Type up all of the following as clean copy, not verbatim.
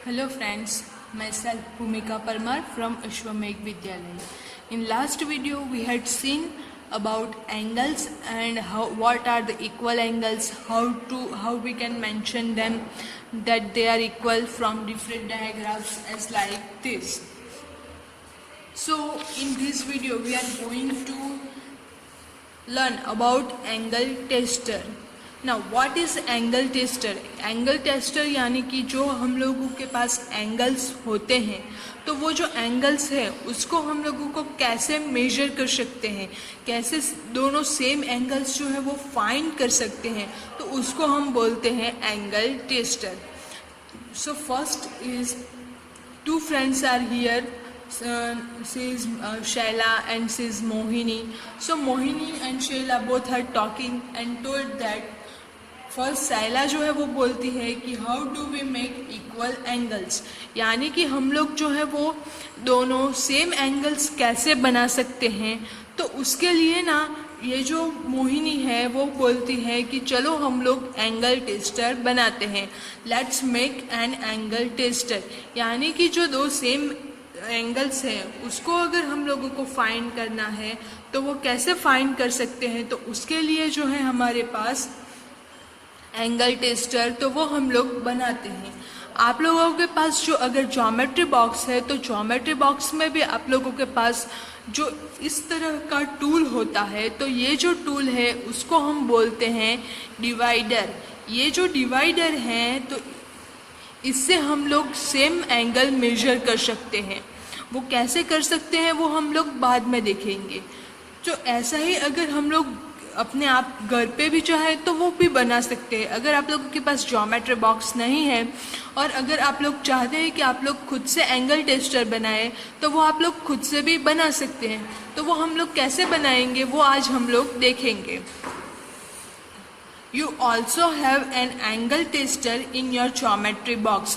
Hello friends, myself Bhumika Parmar from Ashwamegh Vidyalaya. In last video we had seen about angles and what are the equal angles, how we can mention them that they are equal from different diagrams as like this. So in this video we are going to learn about angle tester. Now what is angle tester? Angle tester यानी कि जो हम लोगों के पास angles होते हैं तो वो जो एंगल्स है उसको हम लोगों को कैसे मेजर कर सकते हैं, कैसे दोनों सेम एंगल्स जो है वो फाइंड कर सकते हैं, तो उसको हम बोलते हैं angle tester. So first is two friends are here. She is Shaila and she is Mohini. So Mohini and Shaila both are talking and told that first Shaila जो है वो बोलती है कि how do we make equal angles, यानी कि हम लोग जो है वो दोनों सेम एंगल्स कैसे बना सकते हैं. तो उसके लिए ना ये जो मोहिनी है वो बोलती है कि चलो हम लोग एंगल टेस्टर बनाते हैं. Let's make an angle tester, यानी कि जो दो सेम एंगल्स है उसको अगर हम लोगों को फाइंड करना है तो वो कैसे फाइंड कर सकते हैं. तो उसके लिए जो है हमारे पास एंगल टेस्टर तो वो हम लोग बनाते हैं. आप लोगों के पास जो अगर ज्योमेट्री बॉक्स है तो ज्योमेट्री बॉक्स में भी आप लोगों के पास जो इस तरह का टूल होता है, तो ये जो टूल है उसको हम बोलते हैं डिवाइडर. ये जो डिवाइडर है तो इससे हम लोग सेम एंगल मेजर कर सकते हैं. वो कैसे कर सकते हैं वो हम लोग बाद में देखेंगे. तो ऐसा ही अगर हम लोग अपने आप घर पे भी चाहे तो वो भी बना सकते हैं. अगर आप लोगों के पास ज्योमेट्री बॉक्स नहीं है और अगर आप लोग चाहते हैं कि आप लोग खुद से एंगल टेस्टर बनाएं तो वो आप लोग खुद से भी बना सकते हैं. तो वो हम लोग कैसे बनाएंगे वो आज हम लोग देखेंगे. You also have an angle tester in your geometry box.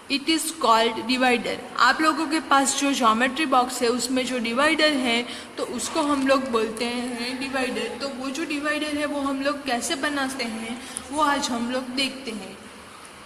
It is called divider. आप लोगों के पास जो ज्योमेट्री बॉक्स है उसमें जो डिवाइडर है तो उसको हम लोग बोलते हैं डिवाइडर. तो वो जो डिवाइडर है वो हम लोग कैसे बनाते हैं वो आज हम लोग देखते हैं.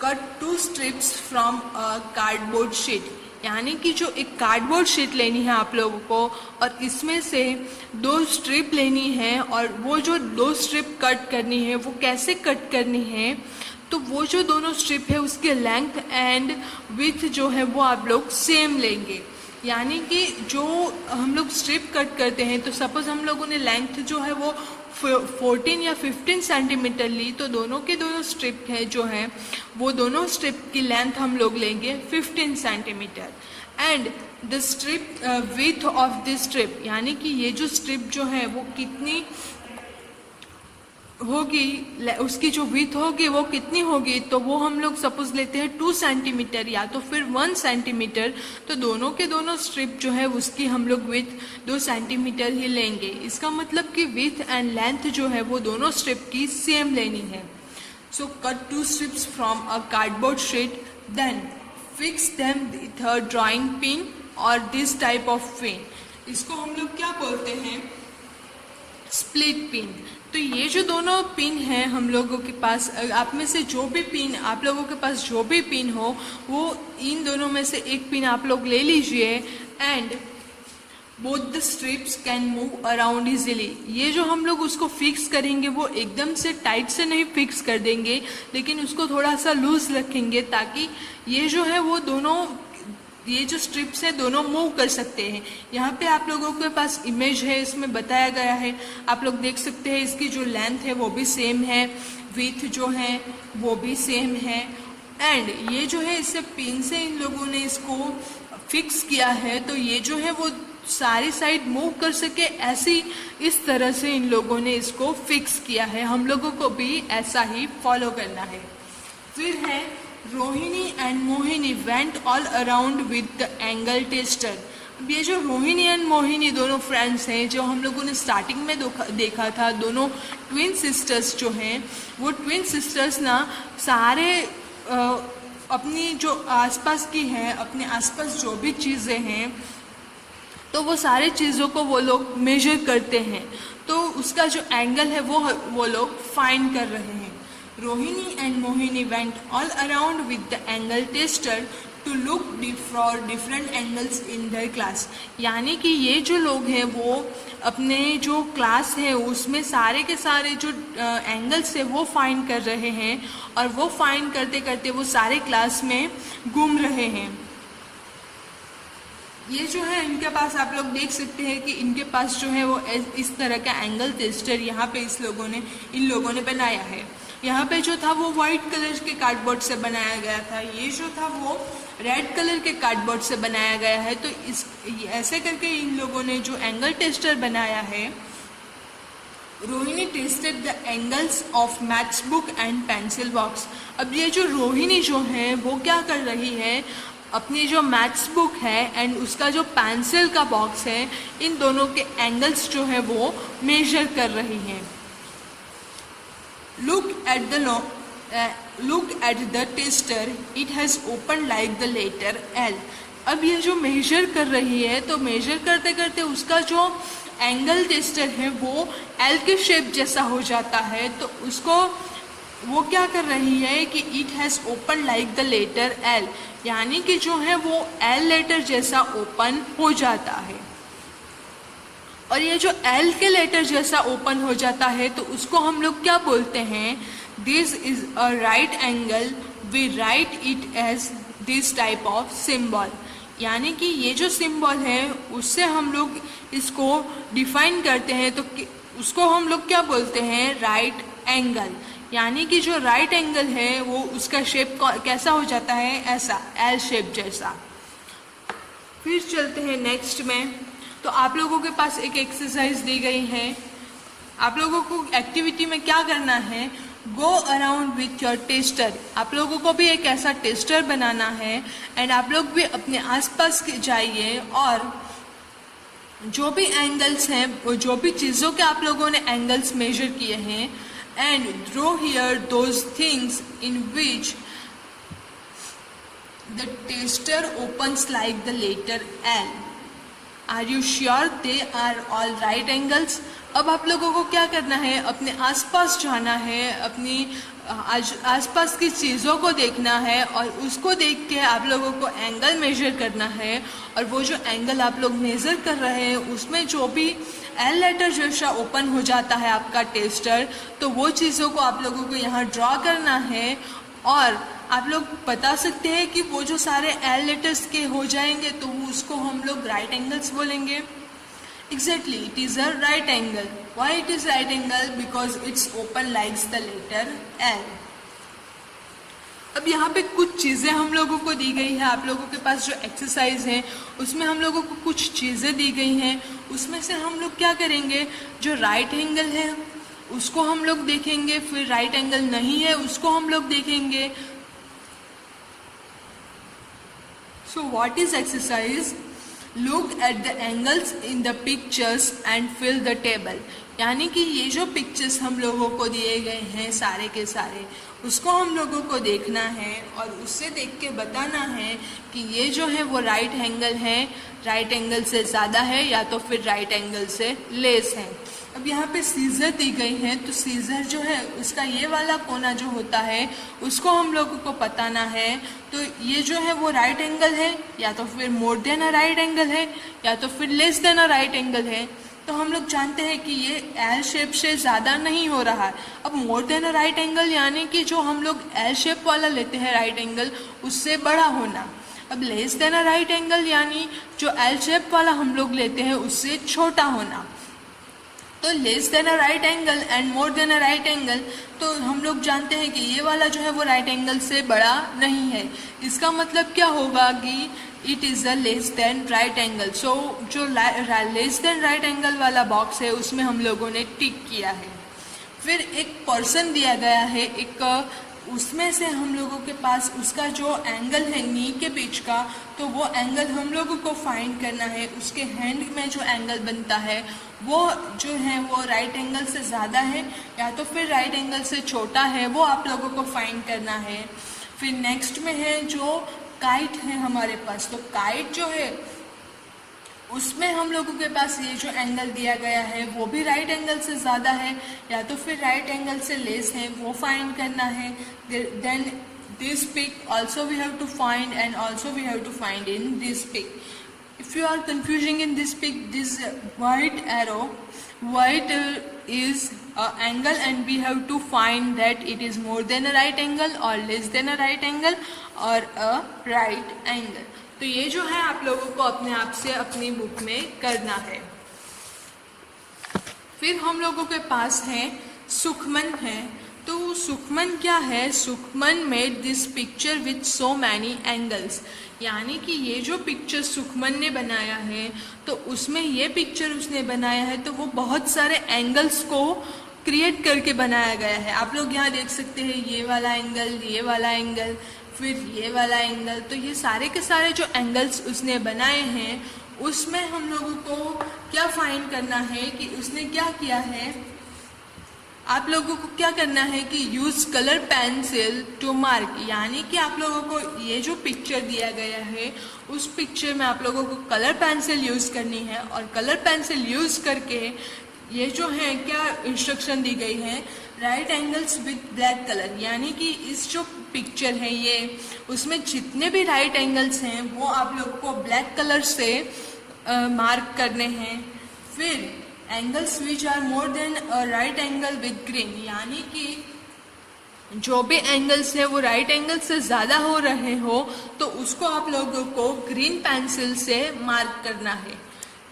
Cut 2 strips from a cardboard sheet, यानी कि जो एक कार्डबोर्ड शीट लेनी है आप लोगों को और इसमें से 2 स्ट्रिप लेनी है और वो जो 2 स्ट्रिप कट करनी है वो कैसे कट करनी है. तो वो जो दोनों स्ट्रिप है उसके लेंथ एंड विड्थ जो है वो आप लोग सेम लेंगे. यानी कि जो हम लोग स्ट्रिप कट करते हैं तो सपोज हम लोगों ने लेंथ जो है वो 14 या 15 सेंटीमीटर ली, तो दोनों के दोनों स्ट्रिप है जो है वो दोनों स्ट्रिप की लेंथ हम लोग लेंगे 15 centimetre. And the strip width of this strip, यानी कि ये जो स्ट्रिप जो है वो कितनी होगी, उसकी जो विड्थ होगी वो कितनी होगी. तो वो हम लोग सपोज लेते हैं 2 सेंटीमीटर या तो फिर 1 सेंटीमीटर. तो दोनों के दोनों स्ट्रिप जो है उसकी हम लोग विड्थ 2 सेंटीमीटर ही लेंगे. इसका मतलब कि विड्थ एंड लेंथ जो है वो दोनों स्ट्रिप की सेम लेनी है. So cut 2 strips from a cardboard sheet, then fix them with a drawing pin और दिस टाइप ऑफ पिन. इसको हम लोग क्या बोलते हैं, स्प्लिट पिन. तो ये जो दोनों पिन हैं हम लोगों के पास, आप में से जो भी पिन आप लोगों के पास जो भी पिन हो वो इन दोनों में से एक पिन आप लोग ले लीजिए. And both the strips can move around easily. ये जो हम लोग उसको फिक्स करेंगे वो एकदम से टाइट से नहीं फिक्स कर देंगे, लेकिन उसको थोड़ा सा लूज रखेंगे ताकि ये जो है वो दोनों ये जो स्ट्रिप्स है दोनों मूव कर सकते हैं. यहाँ पे आप लोगों के पास इमेज है, इसमें बताया गया है, आप लोग देख सकते हैं. इसकी जो लेंथ है वो भी सेम है, विड्थ जो है वो भी सेम है. एंड ये जो है इससे पिन से इन लोगों ने इसको फिक्स किया है तो ये जो है वो सारी साइड मूव कर सके, ऐसी इस तरह से इन लोगों ने इसको फिक्स किया है. हम लोगों को भी ऐसा ही फॉलो करना है. फिर है Rohini and Mohini went all around with the angle tester. अब ये जो रोहिणी एंड मोहिनी दोनों फ्रेंड्स हैं जो हम लोगों ने स्टार्टिंग में देखा था, दोनों ट्विन सिस्टर्स जो हैं वो ट्विन सिस्टर्स ना सारे अपनी जो आसपास की हैं, अपने आसपास जो भी चीज़ें हैं तो वो सारे चीज़ों को वो लोग मेजर करते हैं. तो उसका जो एंगल है वो लोग फाइंड कर रहे हैं. Rohini and Mohini went all around with the angle tester to look for different angles in their class. यानी कि ये जो लोग हैं वो अपने जो क्लास है उसमें सारे के सारे जो एंगल्स है वो फाइंड कर रहे हैं, और वो फाइंड करते करते वो सारे क्लास में घूम रहे हैं। ये जो है इनके पास आप लोग देख सकते हैं कि इनके पास जो है वो इस तरह का एंगल टेस्टर यहाँ पे इन लोगों ने बनाया है। यहाँ पे जो था वो वाइट कलर के कार्डबोर्ड से बनाया गया था, ये जो था वो रेड कलर के कार्डबोर्ड से बनाया गया है। तो ऐसे करके इन लोगों ने जो एंगल टेस्टर बनाया है, Rohini tested the angles of maths book and pencil box. अब ये जो रोहिणी जो है वो क्या कर रही है, अपनी जो मैथ्स बुक है एंड उसका जो पेंसिल का बॉक्स है, इन दोनों के एंगल्स जो है वो मेजर कर रही है। Look at the tester. It has opened like the letter L. अब ये जो मेजर कर रही है, तो मेजर करते करते उसका जो एंगल टेस्टर है वो L के शेप जैसा हो जाता है। तो उसको वो क्या कर रही है कि it has open like the letter L, यानी कि जो है वो L लेटर जैसा ओपन हो जाता है। और ये जो L के लेटर जैसा ओपन हो जाता है तो उसको हम लोग क्या बोलते हैं, this is a right angle, we write it as this type of symbol. यानी कि ये जो सिंबल है उससे हम लोग इसको डिफाइन करते हैं, तो उसको हम लोग क्या बोलते हैं, राइट एंगल। यानी कि जो राइट एंगल है वो उसका शेप कैसा हो जाता है, ऐसा L शेप जैसा। फिर चलते हैं नेक्स्ट में। तो आप लोगों के पास एक एक्सरसाइज दी गई है, आप लोगों को एक्टिविटी में क्या करना है, go around with your tester. आप लोगों को भी एक ऐसा टेस्टर बनाना है एंड आप लोग भी अपने आसपास जाइए और जो भी एंगल्स हैं, जो भी चीज़ों के आप लोगों ने एंगल्स मेजर किए हैं, and draw here those things in which the tester opens like the letter L। Are you sure they are all right angles. अब आप लोगों को क्या करना है, अपने आसपास जाना है, अपनी आसपास की चीज़ों को देखना है और उसको देख के आप लोगों को एंगल मेजर करना है। और वो जो एंगल आप लोग मेजर कर रहे हैं उसमें जो भी L लेटर जैसा ओपन हो जाता है आपका टेस्टर, तो वो चीज़ों को आप लोगों को यहाँ ड्रॉ करना है। और आप लोग बता सकते हैं कि वो जो सारे L लेटर्स के हो जाएंगे तो उसको हम लोग राइट एंगल्स बोलेंगे। Exactly, it is a right angle. Why it is right angle? Because it's open like the letter L. अब यहाँ पे कुछ चीज़ें हम लोगों को दी गई है, आप लोगों के पास जो एक्सरसाइज है उसमें हम लोगों को कुछ चीज़ें दी गई हैं, उसमें से हम लोग क्या करेंगे, जो राइट एंगल है उसको हम लोग देखेंगे, फिर राइट एंगल नहीं है उसको हम लोग देखेंगे। So what is exercise? Look at the angles in the pictures and fill the table। यानी कि ये जो पिक्चर्स हम लोगों को दिए गए हैं सारे के सारे, उसको हम लोगों को देखना है और उससे देख के बताना है कि ये जो है वो राइट एंगल है, राइट एंगल से ज़्यादा है या तो फिर राइट एंगल से लेस है। अब यहाँ पे सीजर दी गई है, तो सीजर जो है उसका ये वाला कोना जो होता है उसको हम लोगों को बताना है। तो ये जो है वो राइट एंगल है या तो फिर more than a right angle है या तो फिर less than a right angle है। तो हम लोग जानते हैं कि ये L शेप से ज़्यादा नहीं हो रहा है। अब more than a right angle यानी कि जो हम लोग L शेप वाला लेते हैं राइट एंगल उससे बड़ा होना। अब less than a right angle यानी जो L शेप वाला हम लोग लेते हैं उससे छोटा होना। तो less than a right angle and more than a right angle, तो हम लोग जानते हैं कि ये वाला जो है वो राइट एंगल से बड़ा नहीं है। इसका मतलब क्या होगा कि it is a less than right angle. So जो लेस देन राइट एंगल वाला बॉक्स है उसमें हम लोगों ने टिक किया है। फिर एक पर्सन दिया गया है, एक उसमें से हम लोगों के पास उसका जो एंगल है नी के बीच का, तो वो एंगल हम लोगों को फाइंड करना है। उसके हैंड में जो एंगल बनता है वो जो है वो राइट एंगल से ज़्यादा है या तो फिर राइट एंगल से छोटा है, वो आप लोगों को फाइंड करना है। फिर नेक्स्ट में है जो काइट है हमारे पास, तो काइट जो है उसमें हम लोगों के पास ये जो एंगल दिया गया है वो भी राइट एंगल से ज़्यादा है या तो फिर राइट एंगल से लेस है, वो फाइंड करना है। Then this pic also we have to find, and also we have to find in this pic. If you are confusing in this pic, this white arrow, white is an angle, and we have to find that it is more than a right angle or less than a right angle or a right angle. तो ये जो है आप लोगों को अपने आप से अपनी बुक में करना है। फिर हम लोगों के पास है सुखमन है। तो सुखमन क्या है? Sukhman made this picture with so many angles, यानी कि ये जो पिक्चर सुखमन ने बनाया है तो उसमें ये पिक्चर उसने बनाया है तो वो बहुत सारे एंगल्स को क्रिएट करके बनाया गया है। आप लोग यहाँ देख सकते हैं ये वाला एंगल, ये वाला एंगल, फिर ये वाला एंगल। तो ये सारे के सारे जो एंगल्स उसने बनाए हैं उसमें हम लोगों को क्या फाइंड करना है कि उसने क्या किया है। आप लोगों को क्या करना है कि use colour pencil to mark, यानी कि आप लोगों को ये जो पिक्चर दिया गया है उस पिक्चर में आप लोगों को कलर पेंसिल यूज करनी है, और कलर पेंसिल यूज करके ये जो है क्या इंस्ट्रक्शन दी गई है, right angles with black colour, यानी कि इस जो पिक्चर है ये उसमें जितने भी राइट एंगल्स हैं वो आप लोगों को ब्लैक कलर से मार्क करने हैं। फिर angles which are more than right angle with green, यानी कि जो भी एंगल्स है वो राइट एंगल से ज़्यादा हो रहे हो तो उसको आप लोगों को ग्रीन पेंसिल से मार्क करना है।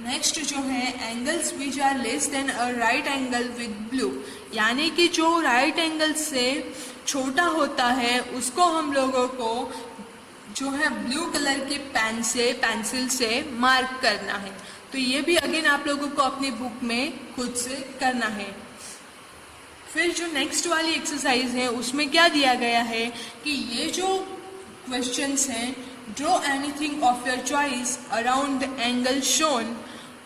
नेक्स्ट जो है angles which are less than a right angle with blue, यानी कि जो राइट एंगल से छोटा होता है उसको हम लोगों को जो है ब्लू कलर की पेंसिल से मार्क करना है। तो ये भी अगेन आप लोगों को अपनी बुक में खुद से करना है। फिर जो नेक्स्ट वाली एक्सरसाइज है उसमें क्या दिया गया है कि ये जो क्वेश्चंस हैं, draw anything of your choice around the angle shown,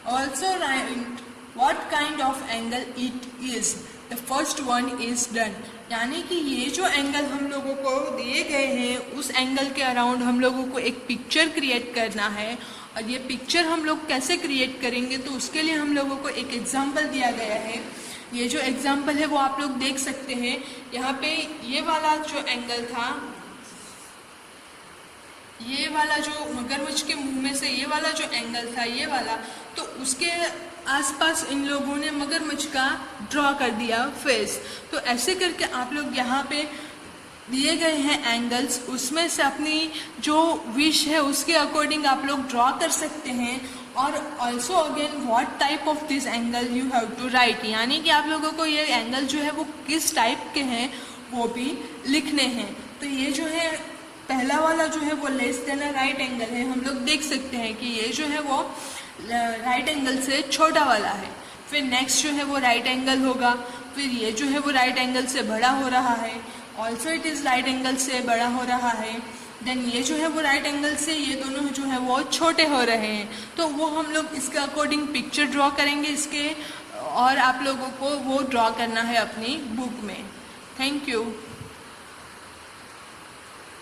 also right what kind of angle it is, the first one is done, यानी कि ये जो एंगल हम लोगों को दिए गए हैं उस एंगल के अराउंड हम लोगों को एक पिक्चर क्रिएट करना है। और ये पिक्चर हम लोग कैसे क्रिएट करेंगे तो उसके लिए हम लोगों को एक एग्जाम्पल दिया गया है। ये जो एग्जाम्पल है वो आप लोग देख सकते हैं। यहाँ पे ये वाला जो एंगल था, ये वाला जो मगरमच्छ के मुंह में से ये वाला जो एंगल था ये वाला, तो उसके आसपास इन लोगों ने मगरमच्छ का ड्रॉ कर दिया फेस। तो ऐसे करके आप लोग यहाँ पे दिए गए हैं एंगल्स, उसमें से अपनी जो विश है उसके अकॉर्डिंग आप लोग ड्रॉ कर सकते हैं। और also again what type of this angle you have to write, यानी कि आप लोगों को ये एंगल जो है वो किस टाइप के हैं वो भी लिखने हैं। तो ये जो है पहला वाला जो है वो less than a right angle है, हम लोग देख सकते हैं कि ये जो है वो राइट एंगल से छोटा वाला है। फिर नेक्स्ट जो है वो राइट एंगल होगा, फिर ये जो है वो राइट एंगल से बड़ा हो रहा है, also it is right angle से बड़ा हो रहा है। देन ये जो है वो राइट एंगल से ये दोनों जो है वो छोटे हो रहे हैं। तो वो हम लोग इसके अकॉर्डिंग पिक्चर ड्रॉ करेंगे इसके, और आप लोगों को वो ड्रॉ करना है अपनी बुक में। Thank you.